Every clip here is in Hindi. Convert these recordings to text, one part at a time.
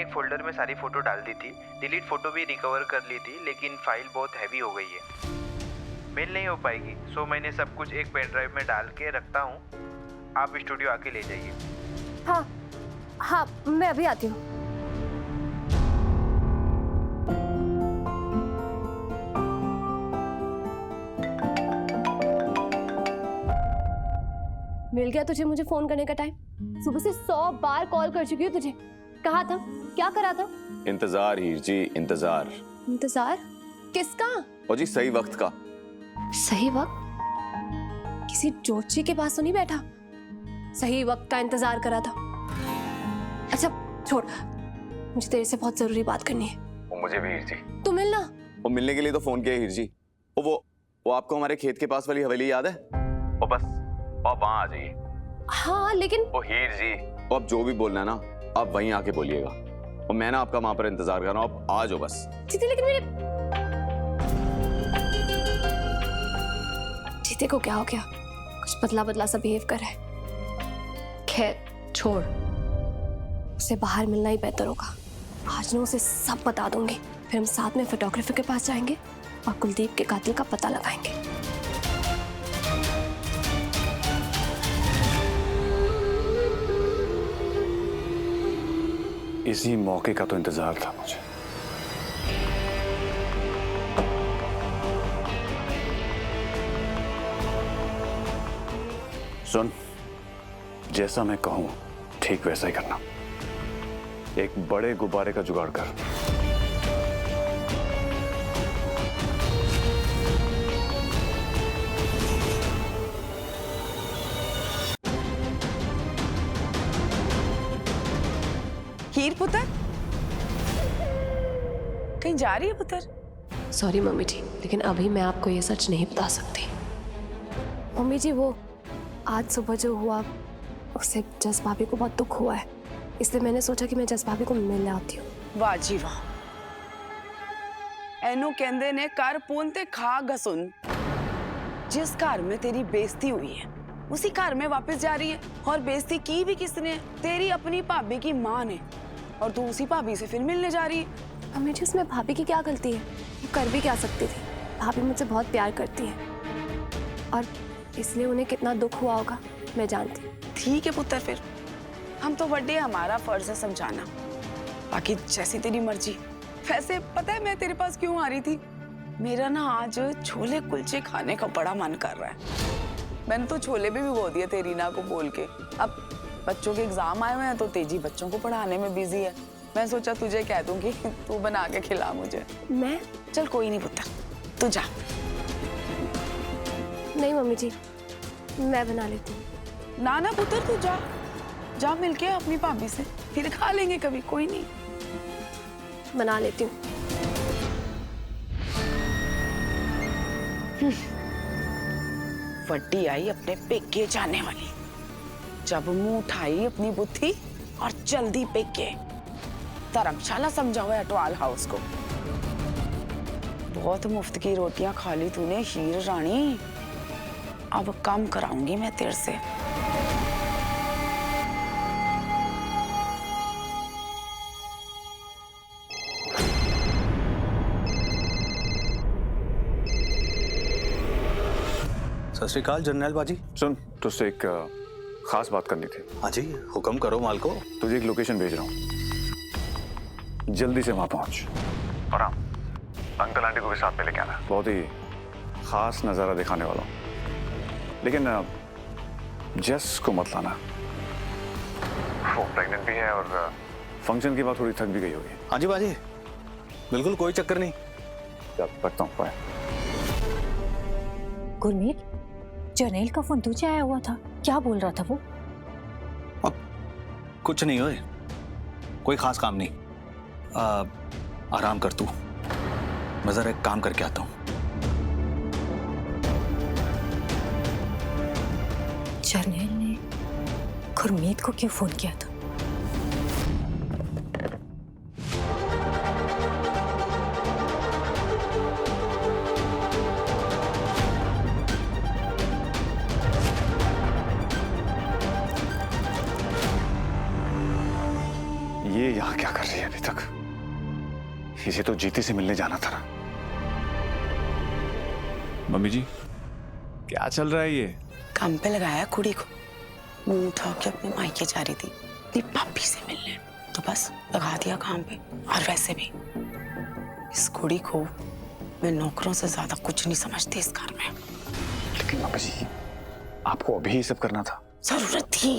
एक फोल्डर में सारी फ़ोटो डाल दी थी, डिलीट फ़ोटो भी रिकवर कर ली थी, लेकिन फाइल बहुत हैवी हो गई है, मेल नहीं हो पाएगी। सो मैंने सब कुछ एक पेन ड्राइव में डाल के रखता हूँ, आप स्टूडियो आके ले जाइए। हाँ हाँ, मैं अभी आती हूँ। मिल गया तुझे मुझे फोन करने का टाइम? सुबह से 100 बार कॉल कर चुकी हूँ तुझे। कहाँ था? क्या करा था? इंतजार हीर जी, इंतजार। इंतजार किसका? और जी सही वक्त का। सही वक्त? किसी जोशी के पास तो नहीं बैठा? सही वक्त का इंतजार करा था। अच्छा छोड़, मुझे तेरे से बहुत जरूरी बात करनी है। वो मुझे भी हीर जी। तू मिलना। वो मिलने के लिए तो फोन किया हीर जी। वो आपको हमारे खेत के पास वाली हवेली याद है? वो बस आप वहाँ आ जाइए। हाँ लेकिन वो हीर जी, वो आप जो भी बोलना है ना, आप वहीं आके बोलिएगा। और मैं ना आपका वहां पर इंतजार कर रहा हूँ, आप आ जाओ बस। जीते, लेकिन मेरे जीते को क्या हो गया? कुछ बदला बदला सा बिहेव कर रहा है। खैर छोड़, उसे बाहर मिलना ही बेहतर होगा। आज ना उसे सब बता दूंगी, फिर हम साथ में फोटोग्राफर के पास जाएंगे और कुलदीप के कातिल का पता लगाएंगे। इसी मौके का तो इंतजार था मुझे। सुन, जैसा मैं कहूं ठीक वैसा ही करना। एक बड़े गुब्बारे का जुगाड़ कर। हीर पुत्र, कहीं जा रही है पुत्र? सॉरी मम्मी जी, लेकिन अभी मैं आपको ये सच नहीं बता सकती। मम्मी जी, वो आज सुबह जो हुआ उससे जस भाभी को बहुत दुख हुआ है, इसलिए मैंने सोचा कि मैं जस भाभी को मिलने आती हूँ। वाह जी वाह। एनो कहंदे ने कर पून ते खा गसुन। जिस घर में तेरी बेइज्जती हुई है उसी घर में वापस जा रही है, और बेइज्जती की भी किसने? तेरी अपनी भाभी की माँ ने, और तू उसी भाभी से फिर मिलने जा रही है। मम्मी जी, उसमें भाभी की क्या गलती है? वो कर भी क्या सकती थी? भाभी मुझसे बहुत प्यार करती है और इसलिए उन्हें कितना दुख हुआ होगा मैं जानती हूँ। ठीक है पुत्र, फिर हम तो बड़े, हमारा फर्ज है समझाना, बाकी जैसी तेरी मर्जी। वैसे पता है मैं तेरे पास क्यों आ रही थी? मेरा ना आज छोले कुलचे खाने का बड़ा मन कर रहा है। मैंने तो छोले भी भिगो दिए तेरी ना को बोल के। अब बच्चों के एग्जाम आए हुए हैं तो तेजी बच्चों को पढ़ाने में बिजी है। मैं सोचा तुझे कह दूंगी, तू बना के खिला मुझे। मैं? चल कोई नहीं पुत्र, तू जा। नहीं मम्मी जी, मैं बना लेती हूँ। ना ना पुत्र, तू जा, जा मिलके अपनी भाभी से, फिर खा लेंगे कभी, कोई नहीं। बना लेती हूँ। वड्डी आई अपने पेके जाने वाली, जब मुंह उठाई अपनी बुद्धि और जल्दी पेके। धर्मशाला समझाओ अटवाल हाउस को। बहुत मुफ्त की रोटियां खा ली तूने हीर रानी, अब कम कराऊंगी मैं तेरे से। सत श्री अकाल जरनैल बाजी। सुन, तुझसे एक खास बात करनी थी। हाँ जी, हुक्म करो मालको। तुझे एक लोकेशन भेज रहा हूँ, जल्दी से वहां पहुंच। और हाँ, अंकल आंटी को भी साथ में लेके आना। बहुत ही खास नजारा दिखाने वाला हूँ, लेकिन जस को मत लाना। वो प्रेग्नेंट भी है और फंक्शन के बाद थोड़ी थक भी गई होगी। हाँ जी बाजी, बिल्कुल कोई चक्कर नहीं। रखता हूँ, बाय। गुरमीत, जरनैल का फोन तुझे आया हुआ था, क्या बोल रहा था वो? अब कुछ नहीं हुए, कोई खास काम नहीं। आराम कर तू, मैं जरा एक काम करके आता हूँ। जरनैल ने गुरमीत को क्यों फोन किया था? ये यहाँ क्या कर रही है अभी इसे तो जीती से मिलने जाना था ना। मम्मी जी, क्या चल रहा है ये? काम पे लगाया कुड़ी को, मुंह उठा के अपने मायके जा रही थी अपनी पापी से मिलने, तो बस लगा दिया काम पे। और वैसे भी इस कुड़ी को मैं नौकरों से ज्यादा कुछ नहीं समझती इस घर में। लेकिन पापा जी, आपको अभी ये सब करना था। जरूरत थी।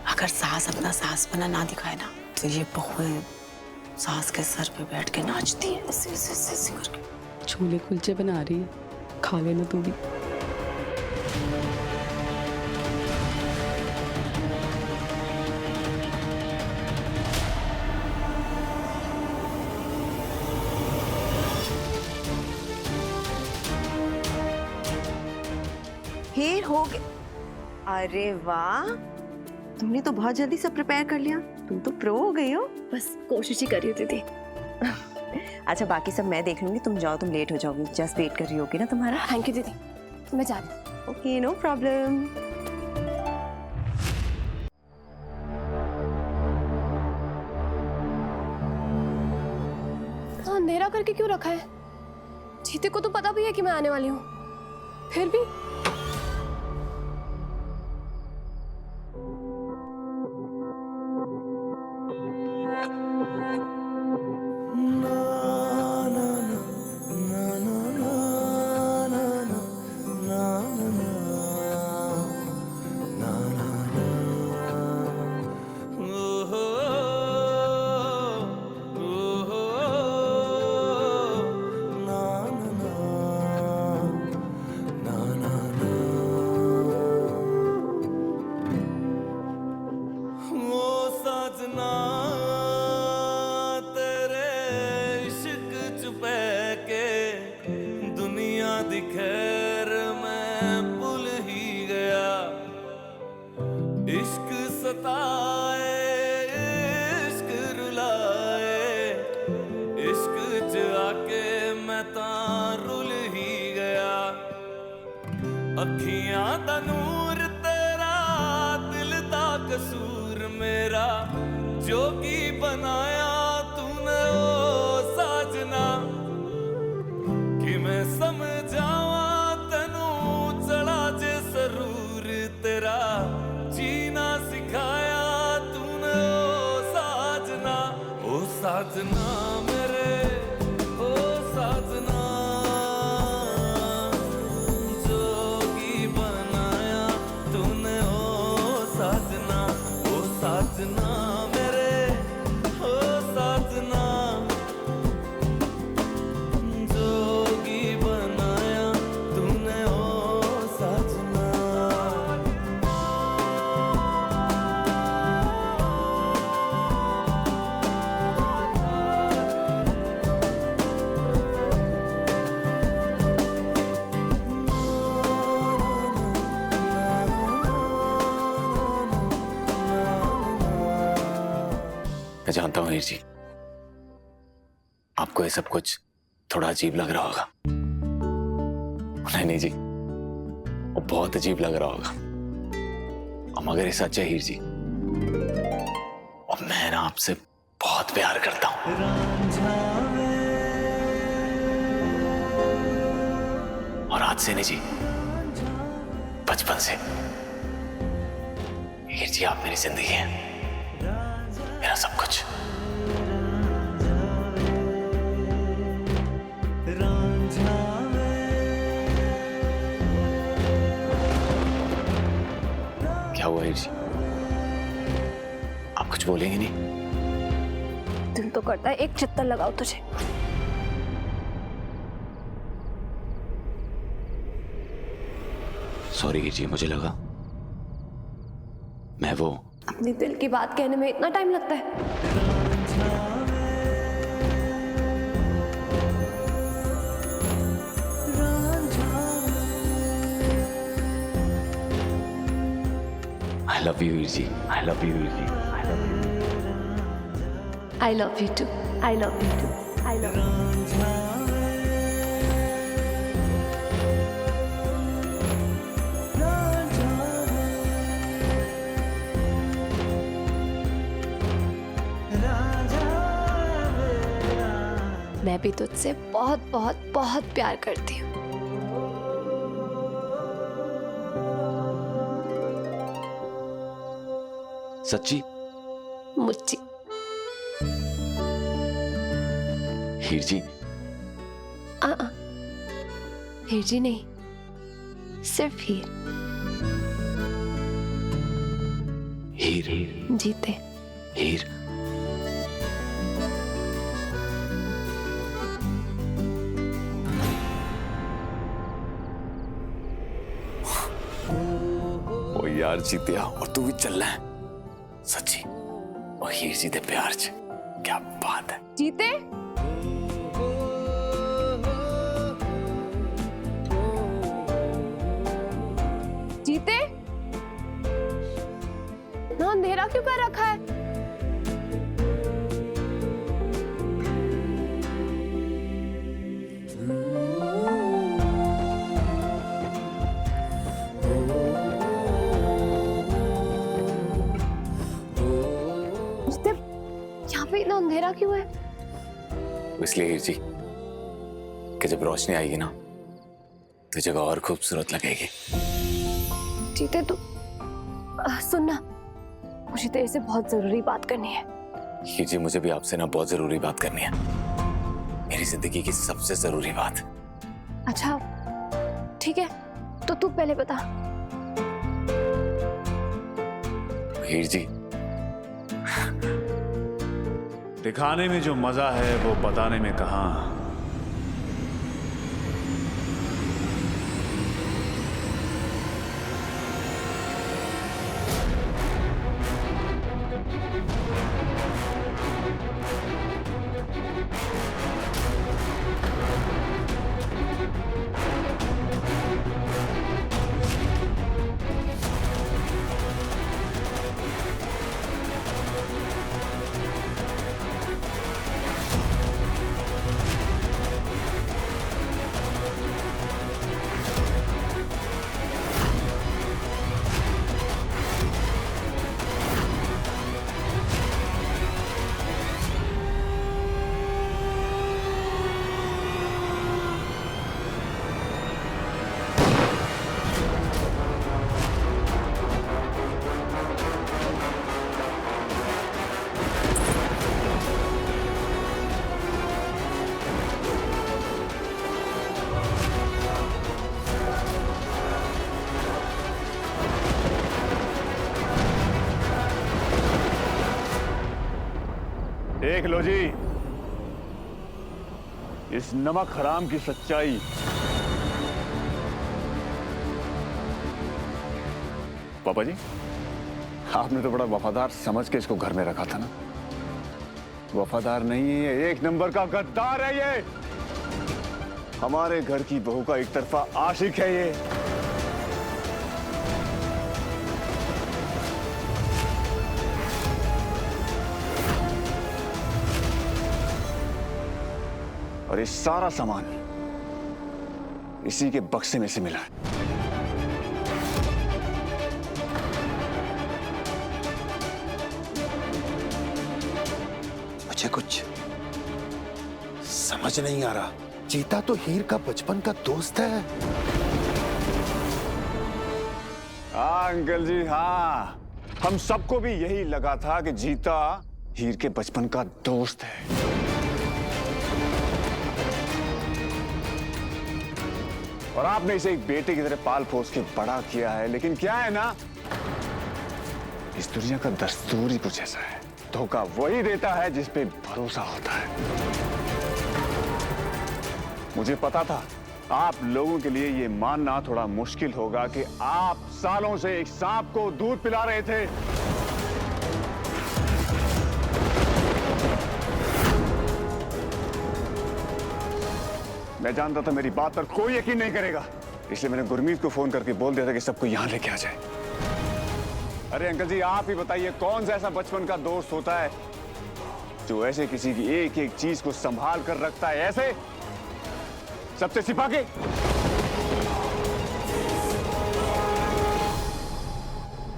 अगर सास अपना सास बना ना दिखाए ना, तो ये बहुएं सास के सर पे बैठ के नाचती है ऐसे ऐसे ऐसे करके। छोले कुलचे बना रही है, खा लेना तू भी। फिर हो गए। अरे वाह, तुमने तो बहुत जल्दी सब प्रिपेयर कर लिया। तुम तो प्रो हो गई हो। बस कोशिश ही कर रही थी दीदी। अच्छा, बाकी सब मैं देख लूंगी, तुम जाओ, तुम लेट हो जाओगी। जस्ट वेट कर रही होगी ना तुम्हारा। थैंक यू दीदी, मैं जा रही हूँ। Okay, no problem. अंधेरा करके क्यों रखा है? जीते को तो पता भी है कि मैं आने वाली हूँ, फिर भी। खैर मैं भूल ही गया, इश्क सताए इश्क रुलाए, इश्क च आके मैं तां रुल ही गया। अखियां दा नूर तेरा, दिल दा कसूर मेरा, जोगी बनाया तूने ओ साजना। कि मैं समझावा तैनू चढ़ा जे सरूर तेरा, जीना सिखाया तूने ओ साजना। ओ साजना मेरे ओ साजना, जोगी बनाया तूने ओ साजना। ओ साजना मेरे ओ साजना, मैं जानता हूँ हीर जी, आपको ये सब कुछ थोड़ा अजीब लग रहा होगा। नहीं जी, वो बहुत अजीब लग रहा होगा, मगर ये सच है हीर जी। और मैं ना आपसे बहुत प्यार करता हूँ। और आज से नहीं जी, बचपन से। हीर जी आप मेरी जिंदगी हैं, मेरा सब कुछ। क्या हुआ हीर जी, आप कुछ बोलेंगे नहीं? दिल तो करता है एक चित्तर लगाओ तुझे। सॉरी हीर जी, मुझे लगा मैं वो। अपने दिल की बात कहने में इतना टाइम लगता है? I love you Heer ji, I love you Heer ji, I love you। I love you too, I love you too, I love you। मैं भी तुझसे बहुत बहुत बहुत प्यार करती हूँ। सच्ची? मुच्ची। हीर जी? हीर जी नहीं, सिर्फ हीर। हीर? जीते। हीर? ओ यार जीतिया, और तू भी चल रहा है सच्ची? और हीर जी दे प्यार च क्या बात है। जीते? जीते? ना अंधेरा क्यों कर रखा है? यहाँ पे इतना अंधेरा क्यों है? इसलिए हीर जी कि जब रोशनी आएगी ना तो जगह और खूबसूरत लगेगी। जीते तू सुनना, मुझे तेरे से बहुत जरूरी बात करनी है। हीर जी मुझे भी आपसे ना बहुत जरूरी बात करनी है, मेरी जिंदगी की सबसे जरूरी बात। अच्छा ठीक है, तो तू पहले बता। हीर जी दिखाने में जो मजा है वो बताने में कहाँ। देख लो जी इस नमक हराम की सच्चाई। पापा जी आपने तो बड़ा वफादार समझ के इसको घर में रखा था ना। वफादार नहीं है, एक नंबर का गद्दार है ये। हमारे घर की बहू का एक तरफा आशिक है ये। और ये सारा सामान इसी के बक्से में से मिला है। मुझे कुछ समझ नहीं आ रहा। जीता तो हीर का बचपन का दोस्त है। हाँ अंकल जी हाँ, हम सबको भी यही लगा था कि जीता हीर के बचपन का दोस्त है। और आपने इसे एक बेटे की तरह पाल पोस के बड़ा किया है। लेकिन क्या है ना, इस दुनिया का दस्तूर ही कुछ ऐसा है, धोखा वही देता है जिस पे भरोसा होता है। मुझे पता था आप लोगों के लिए ये मानना थोड़ा मुश्किल होगा कि आप सालों से एक सांप को दूध पिला रहे थे। मैं जानता था मेरी बात पर कोई यकीन नहीं करेगा, इसलिए मैंने गुरमीत को फोन करके बोल दिया था कि सबको यहां लेके आ जाए। अरे अंकल जी आप ही बताइए, कौन सा ऐसा बचपन का दोस्त होता है जो ऐसे किसी की एक एक चीज को संभाल कर रखता है, ऐसे सबसे छिपा के।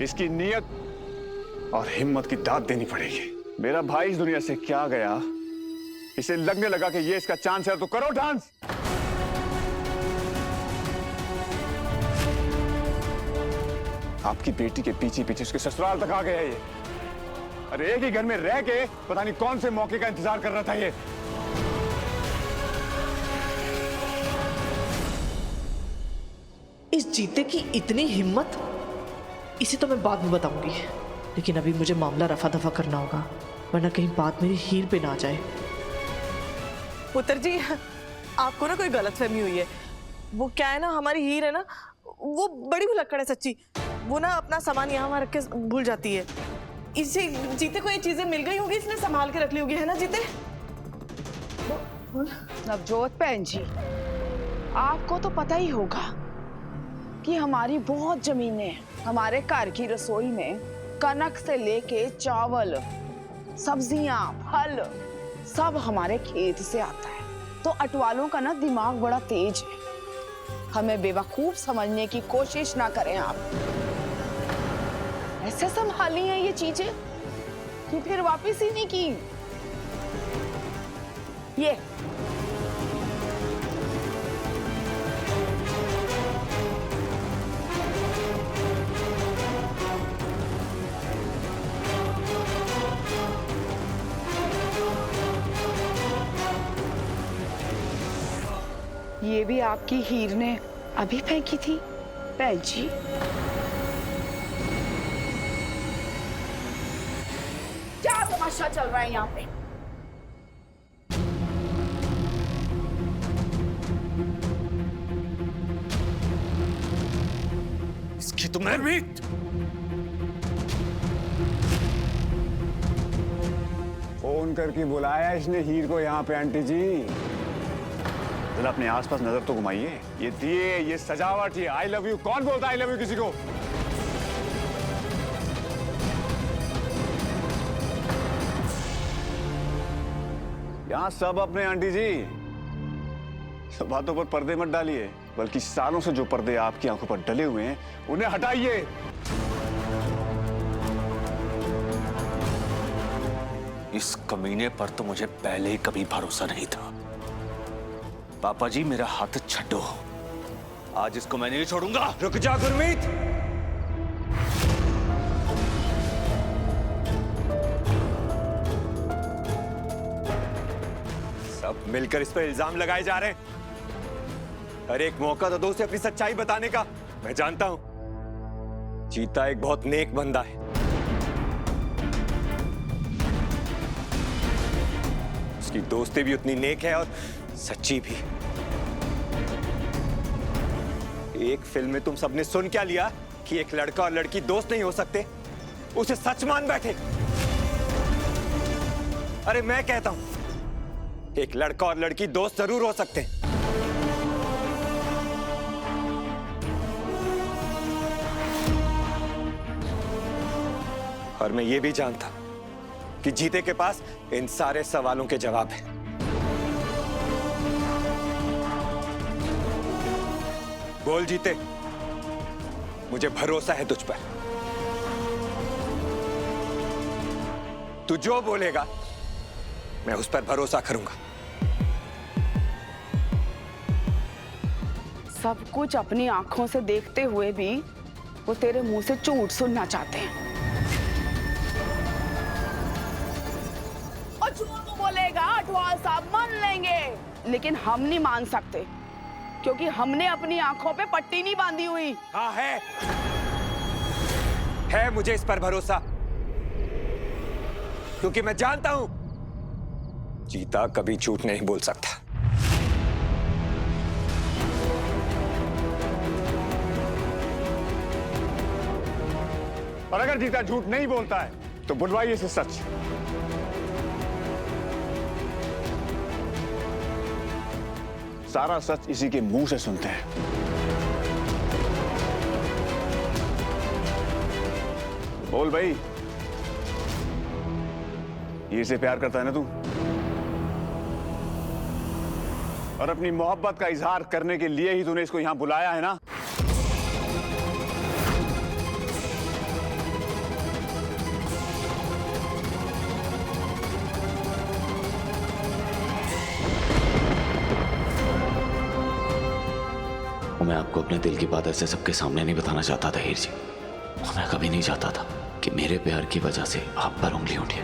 इसकी नीयत और हिम्मत की दाद देनी पड़ेगी। मेरा भाई इस दुनिया से क्या गया इसे लगने लगा कि ये इसका चांस है तो करो डांस। आपकी बेटी के पीछे पीछे उसके ससुराल तक आ गया ये। अरे एक ही घर में रह के पता नहीं कौन से मौके का इंतजार कर रहा था ये। इस जीते की इतनी हिम्मत, इसे तो मैं बाद में बताऊंगी, लेकिन अभी मुझे मामला रफा दफा करना होगा, वरना कहीं बात मेरी हीर पे ना आ जाए। पुत्र जी, आपको ना कोई गलतफहमी हुई है। वो क्या है ना, हमारी हीर है ना, वो बड़ी भुलक्कड़ है सच्ची। वो ना अपना सामान यहाँ वहाँ रख के भूल जाती है। इसे जीते को ये चीजें मिल गई होगी, इसने संभाल के रख ली होगी, है ना जीते? नवजोत बहन जी, आपको तो पता ही होगा कि हमारी बहुत जमीनें हैं। हमारे घर की रसोई में कनक से लेके चावल, सब्जियां, फल सब हमारे खेत से आता है। तो अटवालों का ना दिमाग बड़ा तेज है। हमें बेवकूफ समझने की कोशिश ना करें आप। ऐसे संभाली हैं ये चीजें कि फिर वापस ही नहीं की। ये भी आपकी हीर ने अभी फेंकी थी बहन जी। क्या तमाशा चल रहा है यहाँ पे? इसकी तुम्हें मीट। फोन करके बुलाया इसने हीर को यहाँ पे। आंटी जी जरा अपने आसपास नजर तो घुमाइए। ये दिए, ये सजावट, ये आई लव यू, कौन बोलता आई लव यू किसी को? यहां सब अपने आंटी जी, सब बातों पर पर्दे मत डालिए, बल्कि सालों से जो पर्दे आपकी आंखों पर डले हुए हैं उन्हें हटाइए। इस कमीने पर तो मुझे पहले ही कभी भरोसा नहीं था। पापा जी मेरा हाथ छड्डो, आज इसको मैं नहीं छोड़ूंगा। रुक जा गुरमीत। सब मिलकर इस पर इल्जाम लगाए जा रहे हैं। अरे एक मौका तो दो उसे अपनी सच्चाई बताने का। मैं जानता हूं चीता एक बहुत नेक बंदा है। उसकी दोस्ती भी उतनी नेक है और सच्ची भी। एक फिल्म में तुम सबने सुन क्या लिया कि एक लड़का और लड़की दोस्त नहीं हो सकते? उसे सच मान बैठे। अरे मैं कहता हूं एक लड़का और लड़की दोस्त जरूर हो सकते हैं। और मैं ये भी जानता कि जीते के पास इन सारे सवालों के जवाब हैं। बोल जीते, मुझे भरोसा है तुझ पर। तू जो बोलेगा मैं उस पर भरोसा करूंगा। सब कुछ अपनी आंखों से देखते हुए भी वो तेरे मुंह से झूठ सुनना चाहते हैं। और झूठ तो बोलेगा अटवाल साहब, मान लेंगे, लेकिन हम नहीं मान सकते क्योंकि हमने अपनी आंखों पे पट्टी नहीं बांधी हुई। हाँ है मुझे इस पर भरोसा, क्योंकि मैं जानता हूं चीता कभी झूठ नहीं बोल सकता। और अगर चीता झूठ नहीं बोलता है तो बुलवाइए इसे सच। सारा सच इसी के मुंह से सुनते हैं। बोल भाई, हीर से प्यार करता है ना तू? और अपनी मोहब्बत का इजहार करने के लिए ही तूने इसको यहां बुलाया है ना? और मैं आपको अपने दिल की बात ऐसे सबके सामने नहीं बताना चाहता था हीर जी। और मैं कभी नहीं चाहता था कि मेरे प्यार की वजह से आप पर उंगली उठे।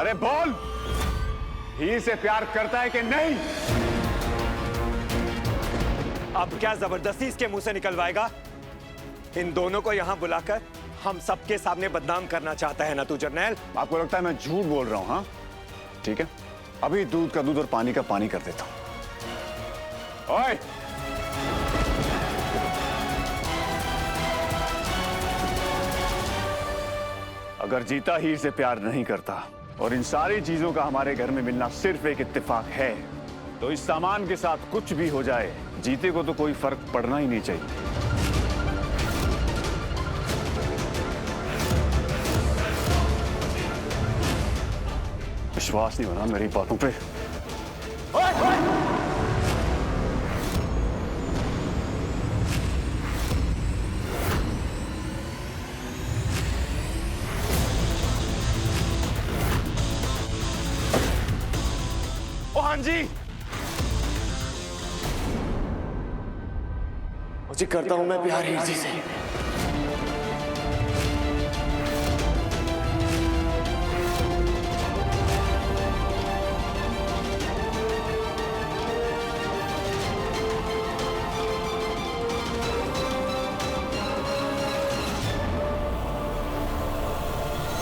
अरे बोल, हीर से प्यार करता है कि नहीं? अब क्या जबरदस्ती इसके मुंह से निकलवाएगा? इन दोनों को यहाँ बुलाकर हम सबके सामने बदनाम करना चाहता है ना तू जर्नैल? आपको लगता है मैं झूठ बोल रहा हूं? हाँ ठीक है, अभी दूध का दूध और पानी का पानी कर देता हूं। ओए, अगर जीता हीर से प्यार नहीं करता और इन सारी चीजों का हमारे घर में मिलना सिर्फ एक इत्तेफाक है, तो इस सामान के साथ कुछ भी हो जाए, जीते को तो कोई फर्क पड़ना ही नहीं चाहिए। विश्वास नहीं होना मेरी बातों पे? ओए, ओए! हाँ जी, मुझे करता हूं मैं प्यार हीर जी से।